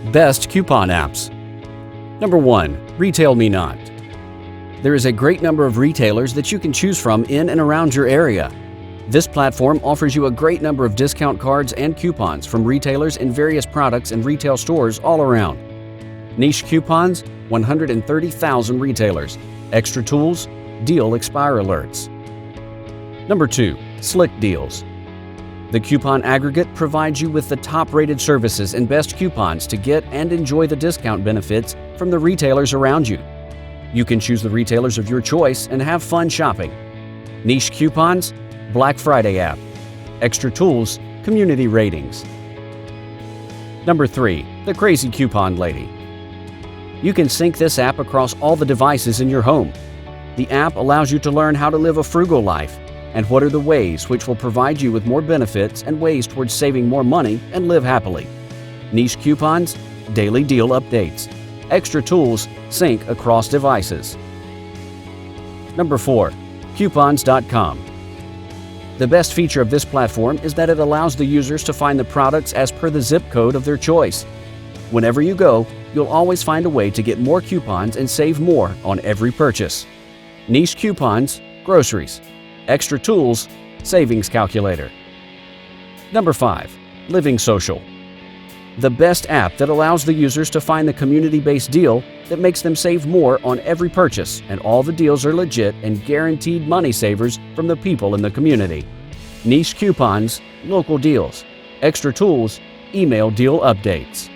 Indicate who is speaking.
Speaker 1: Best coupon apps. Number 1. RetailMeNot. There is a great number of retailers that you can choose from in and around your area. This platform offers you a great number of discount cards and coupons from retailers in various products and retail stores all around. Niche coupons, 130,000 retailers. Extra tools, deal expire alerts. Number 2. SlickDeals. The coupon aggregate provides you with the top-rated services and best coupons to get and enjoy the discount benefits from the retailers around you. You can choose the retailers of your choice and have fun shopping. Niche coupons, Black Friday app. Extra tools, community ratings. Number 3. The Crazy Coupon Lady. You can sync this app across all the devices in your home. The app allows you to learn how to live a frugal life and what are the ways which will provide you with more benefits and ways towards saving more money and live happily. Niche coupons, daily deal updates. Extra tools, sync across devices. Number 4. Coupons.com. The best feature of this platform is that it allows the users to find the products as per the zip code of their choice. Whenever you go, you'll always find a way to get more coupons and save more on every purchase. Niche coupons, groceries. Extra tools, savings calculator. Number 5. LivingSocial. The best app that allows the users to find the community-based deal that makes them save more on every purchase, and all the deals are legit and guaranteed money savers from the people in the community. Niche coupons, local deals. Extra tools, email deal updates.